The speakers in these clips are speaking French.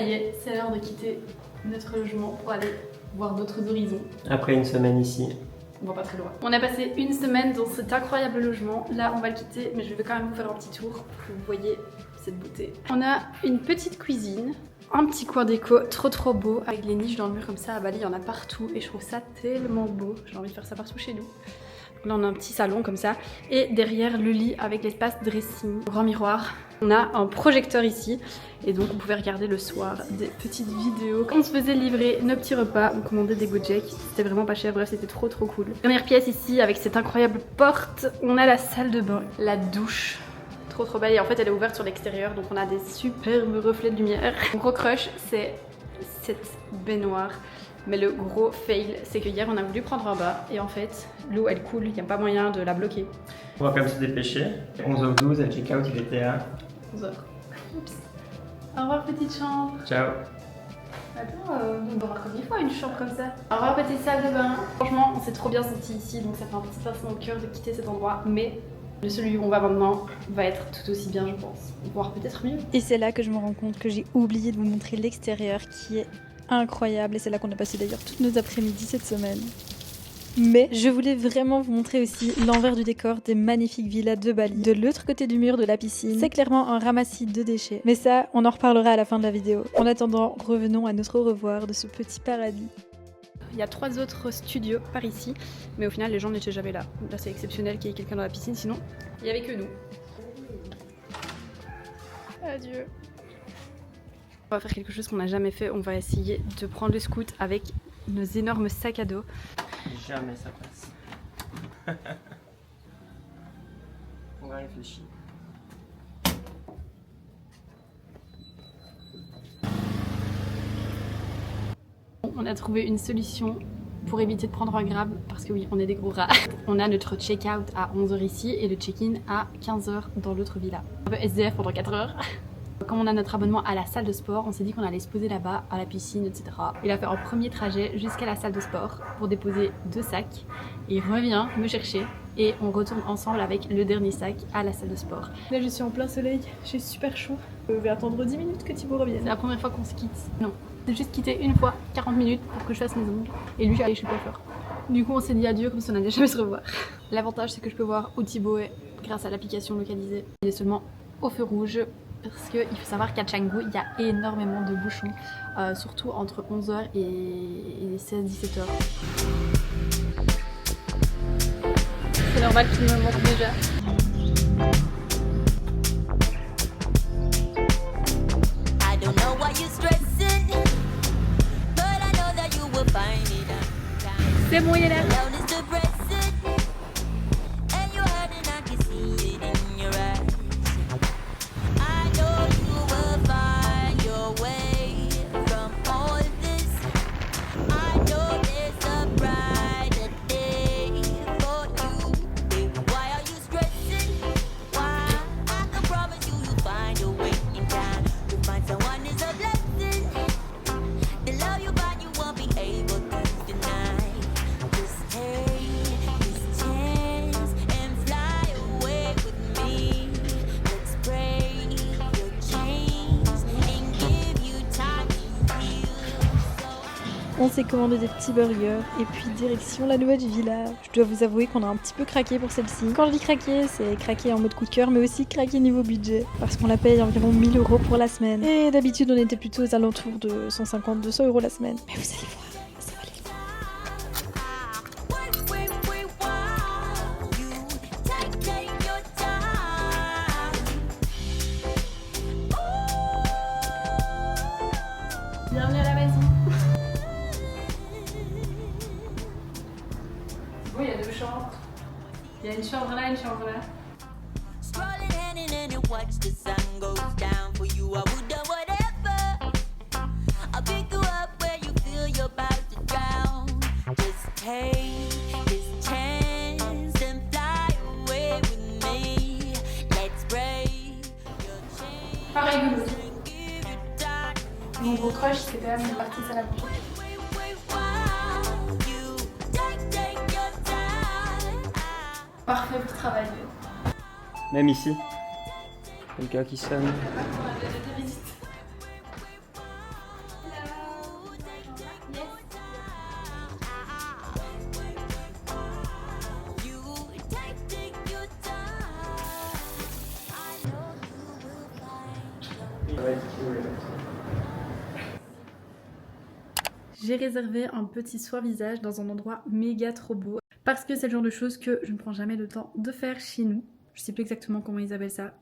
y est, c'est l'heure de quitter notre logement pour aller voir d'autres horizons. Après une semaine ici. On va pas très loin. On a passé une semaine dans cet incroyable logement. Là, on va le quitter, mais je vais quand même vous faire un petit tour pour que vous voyez cette beauté. On a une petite cuisine, un petit coin déco trop beau, avec les niches dans le mur comme ça. À Bali, il y en a partout et je trouve ça tellement beau. J'ai envie de faire ça partout chez nous. Là, on a un petit salon comme ça. Et derrière, le lit avec l'espace dressing, grand miroir. On a un projecteur ici et donc on pouvait regarder le soir des petites vidéos. On se faisait livrer nos petits repas, on commandait des Gojek, c'était vraiment pas cher, bref c'était trop cool. Dernière pièce ici avec cette incroyable porte, on a la salle de bain, la douche. Trop belle et en fait elle est ouverte sur l'extérieur donc on a des superbes reflets de lumière. Mon gros crush c'est cette baignoire. Mais le gros fail, c'est que hier on a voulu prendre un bain et en fait l'eau elle coule, il n'y a pas moyen de la bloquer. On va quand même se dépêcher. 11h12, le check-out il était à 11h. Oups. Au revoir petite chambre. Ciao. Attends, on va avoir combien de fois une chambre comme ça. Au revoir petite salle de bain. Franchement, on s'est trop bien senti ici, donc ça fait un petit pincement au cœur de quitter cet endroit. Mais celui où on va maintenant va être tout aussi bien, je pense. Voire peut-être mieux. Et c'est là que je me rends compte que j'ai oublié de vous montrer l'extérieur qui est incroyable. Et c'est là qu'on a passé d'ailleurs toutes nos après-midi cette semaine. Mais je voulais vraiment vous montrer aussi l'envers du décor des magnifiques villas de Bali. De l'autre côté du mur de la piscine, c'est clairement un ramassis de déchets. Mais ça, on en reparlera à la fin de la vidéo. En attendant, revenons à notre au revoir de ce petit paradis. Il y a 3 autres studios par ici, mais au final les gens n'étaient jamais là. Là c'est exceptionnel qu'il y ait quelqu'un dans la piscine, sinon il n'y avait que nous. Adieu. On va faire quelque chose qu'on n'a jamais fait, on va essayer de prendre le scoot avec nos énormes sacs à dos. Jamais ça passe. On va réfléchir. On a trouvé une solution pour éviter de prendre un grab parce que oui, on est des gros rats. On a notre check-out à 11h ici et le check-in à 15h dans l'autre villa. Un peu SDF pendant 4 heures. Comme on a notre abonnement à la salle de sport, on s'est dit qu'on allait se poser là-bas, à la piscine, etc. Il a fait un premier trajet jusqu'à la salle de sport pour déposer 2 sacs. Il revient me chercher et on retourne ensemble avec le dernier sac à la salle de sport. Là je suis en plein soleil, j'ai super chaud. Je vais attendre 10 minutes que Thibaut revienne. C'est la première fois qu'on se quitte. Non, c'est juste quitté une fois, 40 minutes pour que je fasse mes ongles. Et lui, allez, je suis coiffeur. Du coup on s'est dit adieu comme si on n'allait jamais se revoir. L'avantage c'est que je peux voir où Thibaut est grâce à l'application localisée. Il est seulement au feu rouge. Parce qu'il faut savoir qu'à Canggu, il y a énormément de bouchons, surtout entre 11h et 16-17h. C'est normal qu'il me manque déjà. C'est bon, il est là. On s'est commandé des petits burgers et puis direction la nouvelle villa. Je dois vous avouer qu'on a un petit peu craqué pour celle-ci. Quand je dis craquer, c'est craquer en mode coup de cœur mais aussi craquer niveau budget parce qu'on la paye environ 1000 € pour la semaine. Et d'habitude on était plutôt aux alentours de 150-200 € la semaine. Mais vous allez voir, ça valait le coup. Bienvenue à la maison. Oui, il y a 2 chambres. Il y a une chambre là, une chambre là. Pareil que mon gros crush, c'est quand même une partie salle à manger. Parfait pour travailler. Même ici. Quelqu'un qui sonne. J'ai réservé un petit soin visage dans un endroit méga trop beau parce que c'est le genre de choses que je ne prends jamais le temps de faire chez nous. Je sais plus exactement comment ils appellent ça.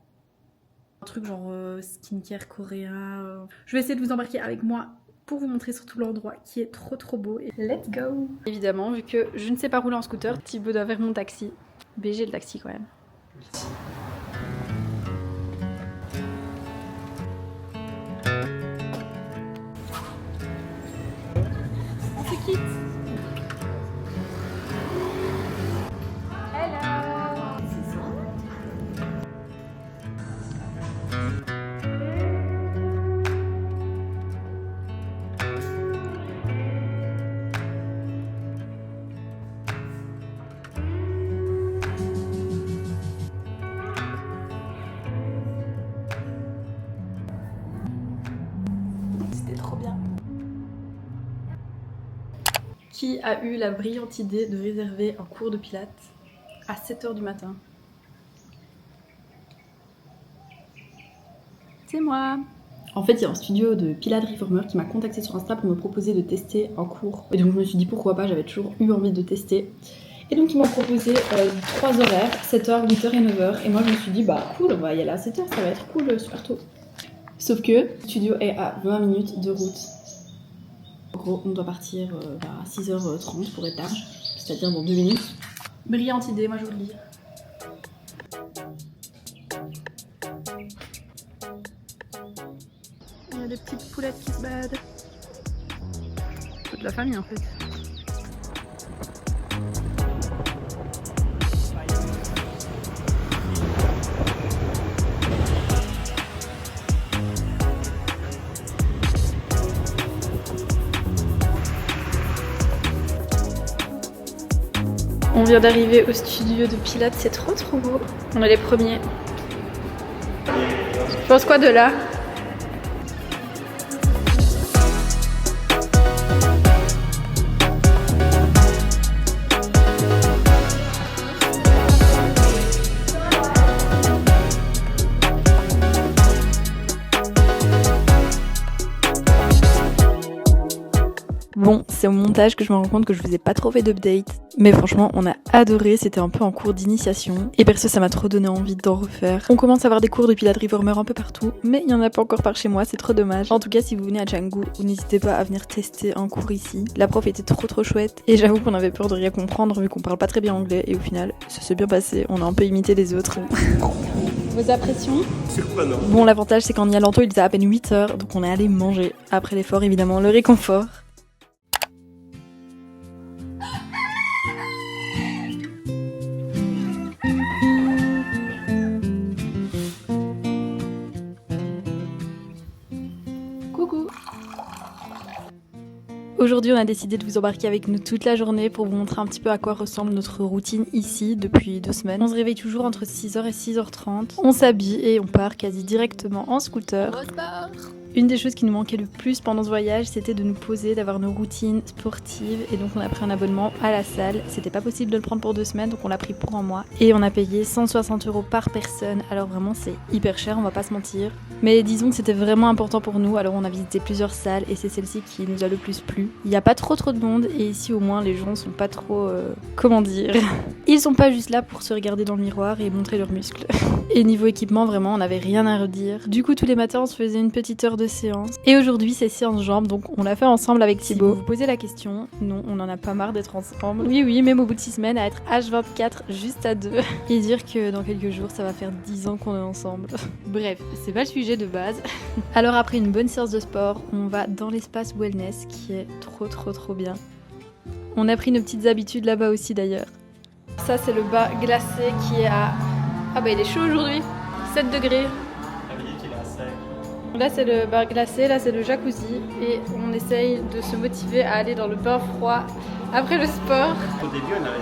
Un truc genre skincare coréen. Je vais essayer de vous embarquer avec moi pour vous montrer surtout l'endroit qui est trop beau. Et let's go! Évidemment, vu que je ne sais pas rouler en scooter, Thibaut doit faire mon taxi. BG le taxi quand même. On se quitte! C'était trop bien. Qui a eu la brillante idée de réserver un cours de pilates à 7h du matin? C'est moi! En fait, il y a un studio de Pilates Reformer qui m'a contacté sur Insta pour me proposer de tester un cours. Et donc je me suis dit pourquoi pas, j'avais toujours eu envie de tester. Et donc ils m'ont proposé 3 horaires, 7h, 8h et 9h. Et moi je me suis dit bah cool, on va y aller à 7h, ça va être cool, super tôt. Sauf que le studio est à 20 minutes de route. En gros, on doit partir à 6h30 pour être large, c'est-à-dire dans 2 minutes. Brillante idée, moi je vous le dis. Il y a des petites poulettes qui se baladent. Toute la famille en fait. On vient d'arriver au studio de Pilates, c'est trop beau. On est les premiers. Tu penses quoi de là? Bon, c'est au montage que je me rends compte que je vous ai pas trop fait d'update. Mais franchement, on a adoré, c'était un peu en cours d'initiation. Et perso, ça m'a trop donné envie d'en refaire. On commence à avoir des cours de Pilates Reformer un peu partout, mais il y en a pas encore par chez moi, c'est trop dommage. En tout cas, si vous venez à Canggu, n'hésitez pas à venir tester un cours ici. La prof était trop chouette. Et j'avoue qu'on avait peur de rien comprendre vu qu'on parle pas très bien anglais. Et au final, ça s'est bien passé, on a un peu imité les autres. Vos impressions? Surprenant. Bon, l'avantage c'est qu'en y allant tôt, il était à peine 8h, donc on est allé manger. Après l'effort, évidemment, le réconfort. Coucou! Aujourd'hui, on a décidé de vous embarquer avec nous toute la journée pour vous montrer un petit peu à quoi ressemble notre routine ici depuis 2 semaines. On se réveille toujours entre 6h et 6h30. On s'habille et on part quasi directement en scooter. Une des choses qui nous manquait le plus pendant ce voyage, c'était de nous poser, d'avoir nos routines sportives. Et donc on a pris un abonnement à la salle. C'était pas possible de le prendre pour 2 semaines, donc on l'a pris pour un mois. Et on a payé 160 € par personne. Alors vraiment c'est hyper cher, on va pas se mentir. Mais disons que c'était vraiment important pour nous, alors on a visité plusieurs salles et c'est celle-ci qui nous a le plus plu. Il n'y a pas trop de monde et ici au moins les gens sont pas trop... comment dire. Ils sont pas juste là pour se regarder dans le miroir et montrer leurs muscles. Et niveau équipement, vraiment on n'avait rien à redire. Du coup tous les matins on se faisait une petite heure de séance. Et aujourd'hui c'est séance jambes, donc on l'a fait ensemble avec Thibaut. Si vous vous posez la question, non, on en a pas marre d'être ensemble. Oui, même au bout de 6 semaines à être H24 juste à 2. Et dire que dans quelques jours ça va faire 10 ans qu'on est ensemble. Bref, c'est pas le sujet de base. Alors après une bonne séance de sport, on va dans l'espace wellness qui est trop bien. On a pris nos petites habitudes là-bas aussi d'ailleurs. Ça c'est le bar glacé qui est à... Ah bah il est chaud aujourd'hui, 7 degrés. Là c'est le bar glacé, là c'est le jacuzzi et on essaye de se motiver à aller dans le bain froid après le sport. Au début on avait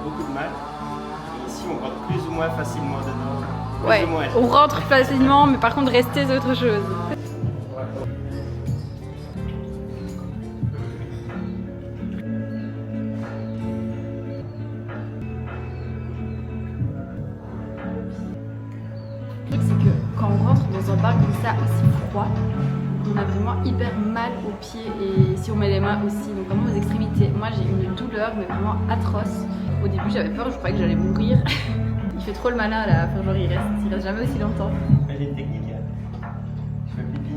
beaucoup de mal, et ici on rentre plus ou moins facilement dedans. Ouais, on rentre facilement mais par contre rester c'est autre chose. Le truc c'est que quand on rentre dans un bar comme ça aussi froid. On a vraiment hyper mal aux pieds et si on met les mains aussi, donc vraiment aux extrémités. Moi j'ai une douleur mais vraiment atroce. Au début j'avais peur, je croyais que j'allais mourir. Il fait trop le malin là, enfin genre il reste jamais aussi longtemps. Elle est technique, hein. Je fais pipi.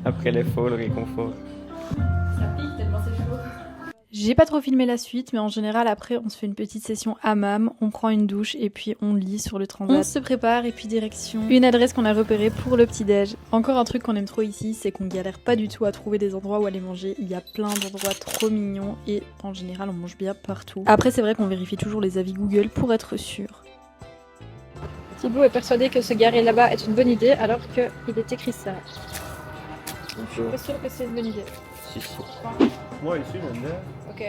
Après l'effort, le réconfort. Ça pique tellement c'est chaud. J'ai pas trop filmé la suite, mais en général, après, on se fait une petite session hammam, on prend une douche et puis on lit sur le transat. On se prépare et puis direction une adresse qu'on a repérée pour le petit-déj. Encore un truc qu'on aime trop ici, c'est qu'on galère pas du tout à trouver des endroits où aller manger. Il y a plein d'endroits trop mignons et en général, on mange bien partout. Après, c'est vrai qu'on vérifie toujours les avis Google pour être sûr. Thibaut est persuadé que se garer là-bas est une bonne idée alors qu'il est écrit ça. Donc, je suis pas sûre que c'est une bonne idée. Si. Moi ici, j'aime bien. Ok.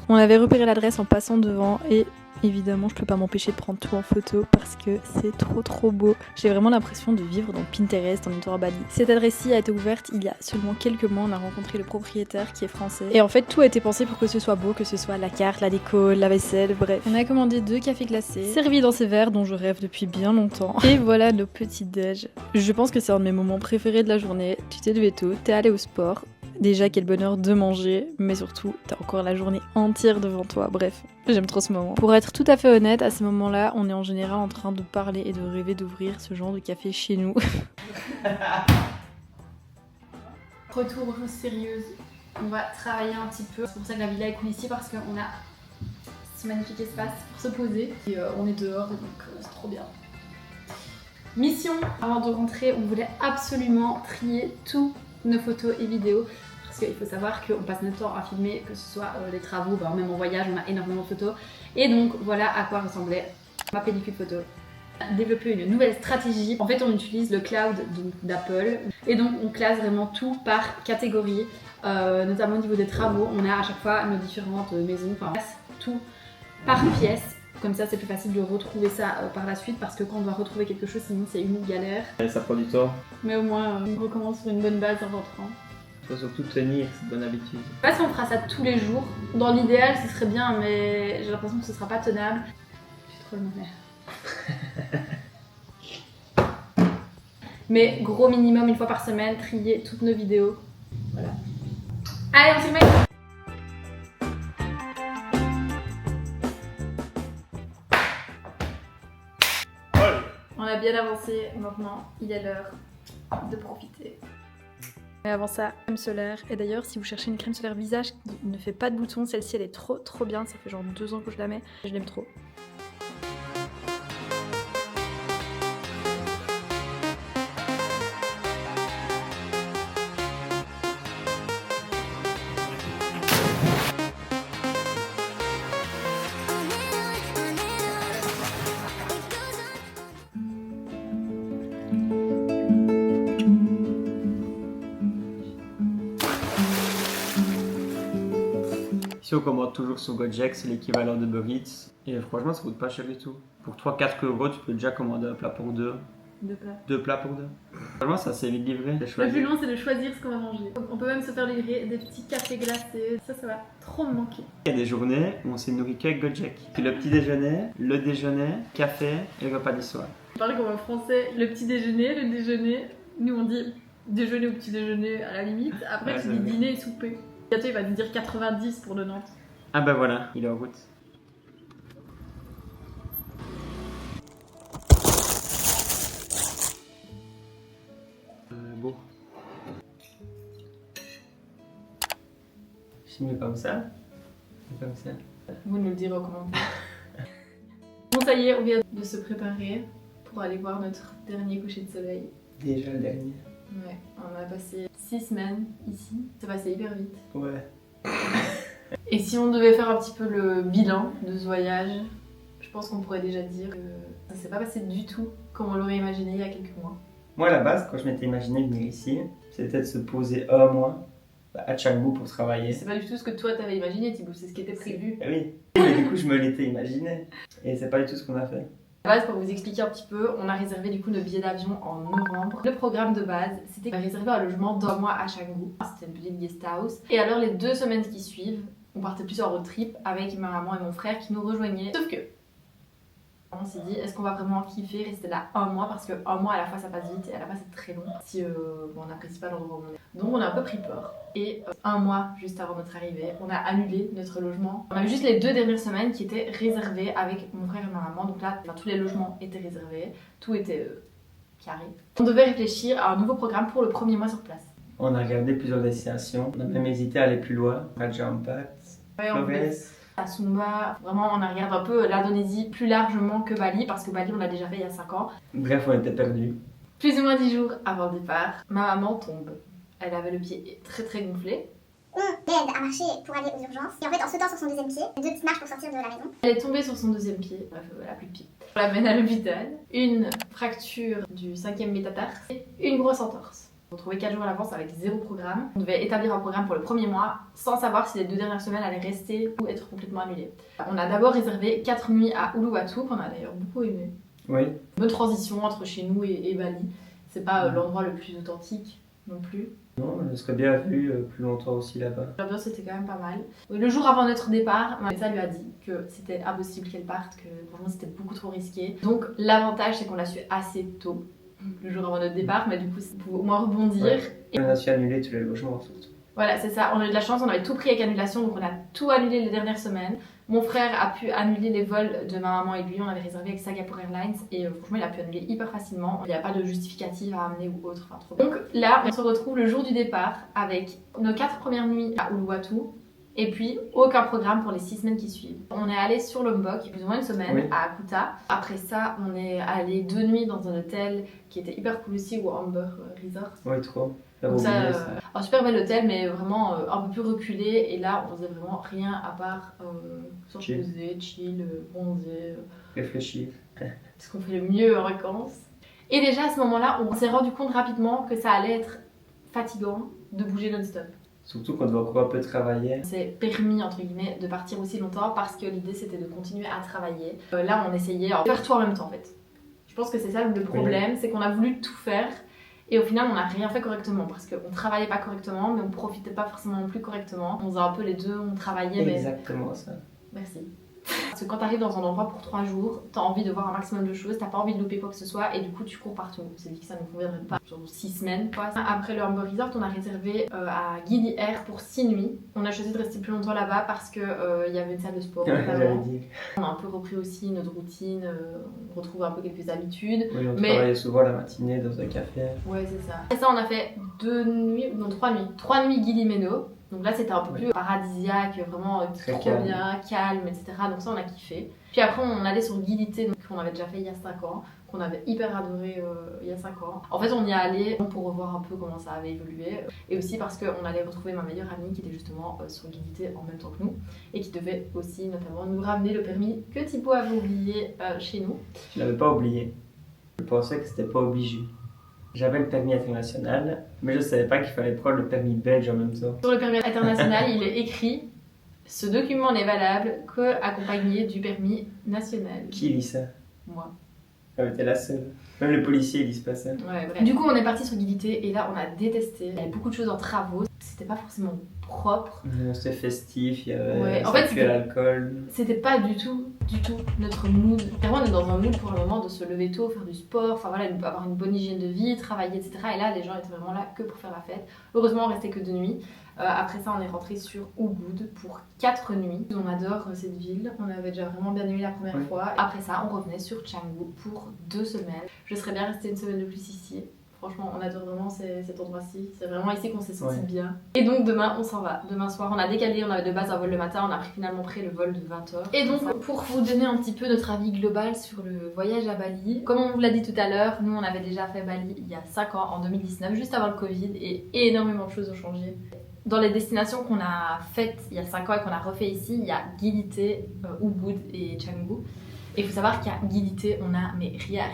On avait repéré l'adresse en passant devant et évidemment je peux pas m'empêcher de prendre tout en photo parce que c'est trop beau. J'ai vraiment l'impression de vivre dans Pinterest en étant à Bali. Cette adresse-ci a été ouverte il y a seulement quelques mois, on a rencontré le propriétaire qui est français. Et en fait tout a été pensé pour que ce soit beau, que ce soit la carte, la déco, la vaisselle, bref. On a commandé 2 cafés glacés, servis dans ces verres dont je rêve depuis bien longtemps. Et voilà nos petits déj. Je pense que c'est un de mes moments préférés de la journée. Tu t'es levé tôt, t'es allé au sport. Déjà, quel bonheur de manger, mais surtout, t'as encore la journée entière devant toi. Bref, j'aime trop ce moment. Pour être tout à fait honnête, à ces moments-là, on est en général en train de parler et de rêver d'ouvrir ce genre de café chez nous. Retour sérieuse, on va travailler un petit peu. C'est pour ça que la villa est cool ici parce qu'on a ce magnifique espace pour se poser. Et on est dehors, donc c'est trop bien. Mission, avant de rentrer, on voulait absolument trier tous nos photos et vidéos. Parce qu'il faut savoir qu'on passe notre temps à filmer, que ce soit les travaux, même en voyage, on a énormément de photos. Et donc voilà à quoi ressemblait ma pellicule photo. Développer une nouvelle stratégie. En fait, on utilise le cloud d'Apple et donc on classe vraiment tout par catégorie, notamment au niveau des travaux. On a à chaque fois nos différentes maisons, enfin on classe tout par pièce. Comme ça, c'est plus facile de retrouver ça par la suite parce que quand on doit retrouver quelque chose, sinon c'est une galère. Et ça prend du temps. Mais au moins, on recommence sur une bonne base en rentrant. Il faut surtout tenir cette bonne habitude. Je sais pas si on fera ça tous les jours. Dans l'idéal, ce serait bien, mais j'ai l'impression que ce sera pas tenable. J'ai trop le malheur. Mais gros minimum, une fois par semaine, trier toutes nos vidéos. Voilà. Allez, on s'y met! On a bien avancé, maintenant il est l'heure de profiter. Et avant ça, crème solaire. Et d'ailleurs, si vous cherchez une crème solaire visage qui ne fait pas de boutons, celle-ci elle est trop bien. Ça fait genre 2 ans que je la mets. Je l'aime trop. Ici on commande toujours sur Gojek, c'est l'équivalent de Uber Eats. Et franchement ça coûte pas cher du tout. Pour 3-4 euros, tu peux déjà commander un plat pour 2. 2 plats. 2 plats pour 2. Franchement ça c'est vite livré. Le plus long c'est de choisir ce qu'on va manger. On peut même se faire livrer des petits cafés glacés. Ça va trop me manquer. Il y a des journées où on s'est nourri qu'avec Gojek. Puis le petit déjeuner, le déjeuner, café et le repas du soir. On parle comme en français, le petit déjeuner, le déjeuner. Nous on dit déjeuner ou petit déjeuner à la limite. Après Ouais, tu dis dîner et souper. Bientôt il va nous dire 90 pour le Nantes. Ah bah voilà, il est en route. Bon. Je mets comme ça. Comme ça. Vous nous le direz en commentaire. Bon ça y est, on vient de se préparer pour aller voir notre dernier coucher de soleil. Déjà le dernier. Ouais, on a passé 6 semaines ici. C'est passé hyper vite. Ouais. Et si on devait faire un petit peu le bilan de ce voyage, je pense qu'on pourrait déjà dire que ça s'est pas passé du tout comme on l'aurait imaginé il y a quelques mois. Moi à la base, quand je m'étais imaginé venir ici, c'était de se poser un mois à Canggu pour travailler. C'est pas du tout ce que toi t'avais imaginé, Thibaut, c'est ce qui était prévu. Oui, mais du coup je me l'étais imaginé. Et c'est pas du tout ce qu'on a fait. À la base, pour vous expliquer un petit peu, on a réservé du coup nos billets d'avion en novembre. Le programme de base, c'était réserver un logement d'1 mois à Canggu. C'était une petite guest house. Et alors les 2 semaines qui suivent, on partait plus en road trip avec ma maman et mon frère qui nous rejoignaient. Sauf que on s'est dit, est-ce qu'on va vraiment kiffer rester là 1 mois, parce que 1 mois à la fois ça passe vite et à la fois c'est très long si on n'apprécie pas l'endroit où on est. Donc on a un peu pris peur. Et 1 mois juste avant notre arrivée, on a annulé notre logement. On avait juste les 2 dernières semaines qui étaient réservées avec mon frère et ma maman. Donc là, tous les logements étaient réservés, tout était carré. On devait réfléchir à un nouveau programme pour le premier mois sur place. On a regardé plusieurs destinations. On a même hésité à aller plus loin. Raja Ampat, Flores. À Sumba, vraiment on a regardé un peu l'Indonésie plus largement que Bali, parce que Bali on l'a déjà fait il y a 5 ans. Bref, on était perdus. Plus ou moins 10 jours avant le départ, ma maman tombe. Elle avait le pied très très gonflé. On l'aide à marcher pour aller aux urgences. Et en fait, en sautant sur son 2e pied, 2 petites marches pour sortir de la maison. Elle est tombée sur son 2e pied, bref, elle a plus de pied. On l'amène à l'hôpital. Une fracture du 5e métatarse et une grosse entorse. On trouvait 4 jours à l'avance avec 0 programme. On devait établir un programme pour le premier mois sans savoir si les 2 dernières semaines allaient rester ou être complètement annulées. On a d'abord réservé 4 nuits à Uluwatu, qu'on a d'ailleurs beaucoup aimé. Oui. Bonne transition entre chez nous et Bali. C'est pas l'endroit le plus authentique non plus. Non, je serais bien vu plus longtemps aussi là-bas. L'ambiance était quand même pas mal. Le jour avant notre départ, ma médecin lui a dit que c'était impossible qu'elle parte, que vraiment c'était beaucoup trop risqué. Donc l'avantage c'est qu'on l'a su assez tôt, le jour avant notre départ, mais du coup c'est pour au moins rebondir. Ouais. Et on a su annuler tous les logements surtout. Voilà, c'est ça, on a eu de la chance, on avait tout pris avec annulation, donc on a tout annulé les dernières semaines. Mon frère a pu annuler les vols de ma maman et lui, on avait réservé avec Singapore Airlines et franchement il a pu annuler hyper facilement. Il n'y a pas de justificatif à amener ou autre, enfin trop bien. Donc là, on se retrouve le jour du départ avec nos 4 premières nuits à Uluwatu et puis aucun programme pour les 6 semaines qui suivent. On est allé sur Lombok, plus ou moins une semaine, Oui. à Kuta. Après ça, on est allé 2 nuits dans un hôtel qui était hyper cool aussi, au Amber Resort. Oui, trop. Donc ça, un super bel hôtel, mais vraiment un peu plus reculé. Et là, on faisait vraiment rien à part se reposer, chill, bronzer. Réfléchir. Ce qu'on fait le mieux en vacances. Et déjà à ce moment-là, on s'est rendu compte rapidement que ça allait être fatigant de bouger non-stop. Surtout qu'on doit encore un peu travailler. On s'est permis, entre guillemets, de partir aussi longtemps parce que l'idée c'était de continuer à travailler. Là, on essayait de faire tout en même temps en fait. Je pense que c'est ça le problème, c'est qu'on a voulu tout faire. Et au final, on n'a rien fait correctement parce qu'on travaillait pas correctement, mais on profitait pas forcément non plus correctement. On faisait un peu les deux, on travaillait, mais. Exactement ça. Merci. Parce que quand t'arrives dans un endroit pour 3 jours, t'as envie de voir un maximum de choses, t'as pas envie de louper quoi que ce soit, et du coup, tu cours partout. On s'est dit que ça ne conviendrait pas. Genre 6 semaines, quoi. Après le Amber Resort, on a réservé à Gili Air pour 6 nuits. On a choisi de rester plus longtemps là-bas parce qu'il y avait une salle de sport. J'allais dire. On a un peu repris aussi notre routine, on retrouve un peu quelques habitudes. Oui, on travaillait souvent la matinée dans un café. Ouais, c'est ça. Et ça, on a fait 2 nuits, non 3 nuits. 3 nuits Gili Meno. Donc là, c'était un peu plus paradisiaque, vraiment très trop calme. bien, calme, etc. Donc ça, on a kiffé. Puis après, on allait sur Gilité, donc qu'on avait déjà fait il y a 5 ans, qu'on avait hyper adoré il y a 5 ans. En fait, on y est allé pour revoir un peu comment ça avait évolué. Et aussi parce qu'on allait retrouver ma meilleure amie qui était justement sur Gilité en même temps que nous. Et qui devait aussi notamment nous ramener le permis que Thibaut avait oublié chez nous. Je l'avais pas oublié. Je pensais que c'était pas obligé. J'avais le permis international, mais je savais pas qu'il fallait prendre le permis belge en même temps. Sur le permis international, il est écrit « Ce document n'est valable qu'accompagné du permis national ». Qui lit ça? Moi. Ah, mais t'es la seule. Même les policiers ils lisent pas ça. Ouais, bref. Du coup, on est parti sur Gilité et là, on a détesté. Il y avait beaucoup de choses en travaux. C'était pas forcément propre. C'était festif, il y avait Ouais, en ça fait, puait l'alcool. C'était pas du tout notre mood. Clairement, on est dans un mood pour le moment de se lever tôt, faire du sport, enfin voilà, avoir une bonne hygiène de vie, travailler, etc. Et là, les gens étaient vraiment là que pour faire la fête. Heureusement, on restait que 2 nuits. Après ça, on est rentré sur Ubud pour 4 nuits. On adore cette ville. On avait déjà vraiment bien aimé la première fois. Après ça, on revenait sur Canggu pour 2 semaines. Je serais bien restée une semaine de plus ici. Franchement, on adore vraiment cet endroit-ci. C'est vraiment ici qu'on s'est senti bien. Et donc demain, on s'en va. Demain soir, on a décalé. On avait de base un vol le matin. On a finalement pris le vol de 20h. Et donc, pour vous donner un petit peu notre avis global sur le voyage à Bali, comme on vous l'a dit tout à l'heure, nous, on avait déjà fait Bali il y a 5 ans, en 2019, juste avant le Covid. Et énormément de choses ont changé. Dans les destinations qu'on a faites il y a 5 ans et qu'on a refait ici, il y a Gilité, Ubud et Canggu. Et il faut savoir qu'à Gilité, on a mais rien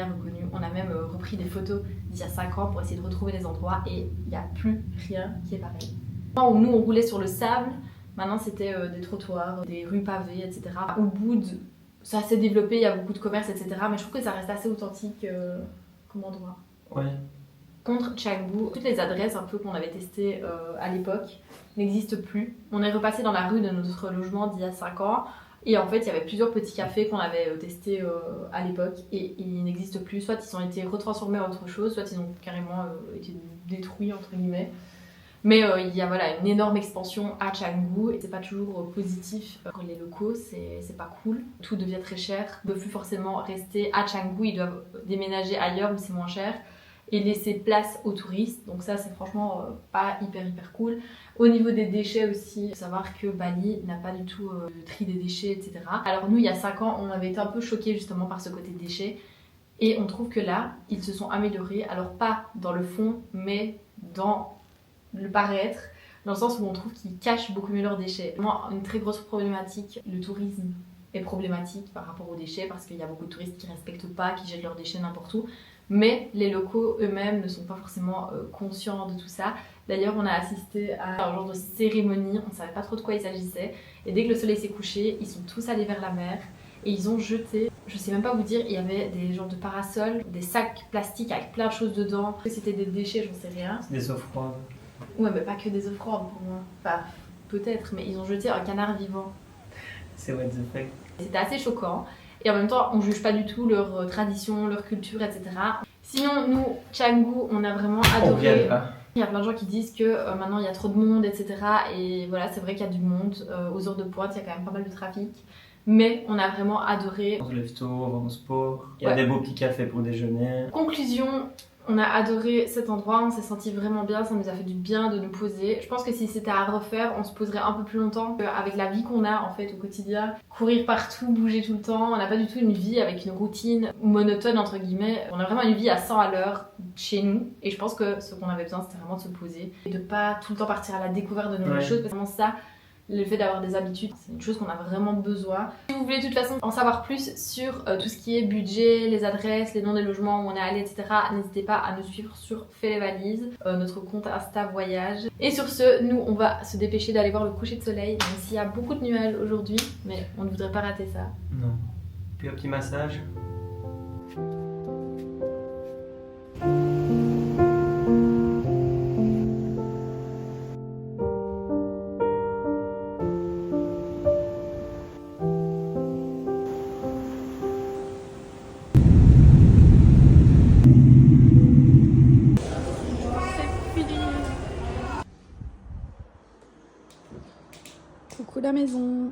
reconnu. On a même repris des photos d'il y a 5 ans pour essayer de retrouver les endroits et il n'y a plus rien qui est pareil. Où nous on roulait sur le sable, maintenant c'était des trottoirs, des rues pavées, etc. Ubud, c'est assez développé, il y a beaucoup de commerces, etc. Mais je trouve que ça reste assez authentique comme endroit. Ouais. Contre Canggu, toutes les adresses un peu qu'on avait testées à l'époque n'existent plus. On est repassé dans la rue de notre logement d'il y a 5 ans et en fait il y avait plusieurs petits cafés qu'on avait testés à l'époque et ils n'existent plus. Soit ils ont été retransformés en autre chose, soit ils ont carrément été détruits entre guillemets. Mais il y a voilà, une énorme expansion à Canggu et c'est pas toujours positif pour les locaux, c'est pas cool. Tout devient très cher, ils ne peuvent plus forcément rester à Canggu, ils doivent déménager ailleurs où c'est moins cher et laisser place aux touristes. Donc ça c'est franchement pas hyper cool. Au niveau des déchets aussi, il faut savoir que Bali n'a pas du tout de tri des déchets, etc. Alors nous il y a 5 ans on avait été un peu choqués justement par ce côté déchets et on trouve que là ils se sont améliorés, alors pas dans le fond mais dans le paraître, dans le sens où on trouve qu'ils cachent beaucoup mieux leurs déchets. Vraiment une très grosse problématique, le tourisme est problématique par rapport aux déchets parce qu'il y a beaucoup de touristes qui respectent pas, qui jettent leurs déchets n'importe où. Mais les locaux eux-mêmes ne sont pas forcément conscients de tout ça. D'ailleurs, on a assisté à un genre de cérémonie, on ne savait pas trop de quoi il s'agissait. Et dès que le soleil s'est couché, ils sont tous allés vers la mer et ils ont jeté, je sais même pas vous dire, il y avait des genres de parasols, des sacs plastiques avec plein de choses dedans. C'était des déchets, j'en sais rien. Des eaux froides. Ouais, mais pas que des œufs froides pour moi. Enfin, peut-être, mais ils ont jeté un canard vivant. C'est what the fuck. C'était assez choquant. Et en même temps, on juge pas du tout leur tradition, leur culture, etc. Sinon, nous, Canggu, on a vraiment adoré. Il y a plein de gens qui disent que maintenant il y a trop de monde, etc. Et voilà, c'est vrai qu'il y a du monde. Aux heures de pointe, il y a quand même pas mal de trafic. Mais on a vraiment adoré. On se lève tôt, on va au sport. Il y a Ouais. des beaux petits cafés pour déjeuner. Conclusion, on a adoré cet endroit, on s'est senti vraiment bien, ça nous a fait du bien de nous poser. Je pense que si c'était à refaire, on se poserait un peu plus longtemps. Avec la vie qu'on a en fait au quotidien, courir partout, bouger tout le temps, on n'a pas du tout une vie avec une routine monotone entre guillemets. On a vraiment une vie à 100 à l'heure chez nous et je pense que ce qu'on avait besoin c'était vraiment de se poser et de pas tout le temps partir à la découverte de nouvelles choses. C'est vraiment ça. Le fait d'avoir des habitudes, c'est une chose qu'on a vraiment besoin. Si vous voulez de toute façon en savoir plus sur tout ce qui est budget, les adresses, les noms des logements où on est allé, etc., n'hésitez pas à nous suivre sur Fais les valises, notre compte Insta Voyage. Et sur ce, nous on va se dépêcher d'aller voir le coucher de soleil, même s'il y a beaucoup de nuages aujourd'hui, mais on ne voudrait pas rater ça. Non. Puis un petit massage. Coucou la maison.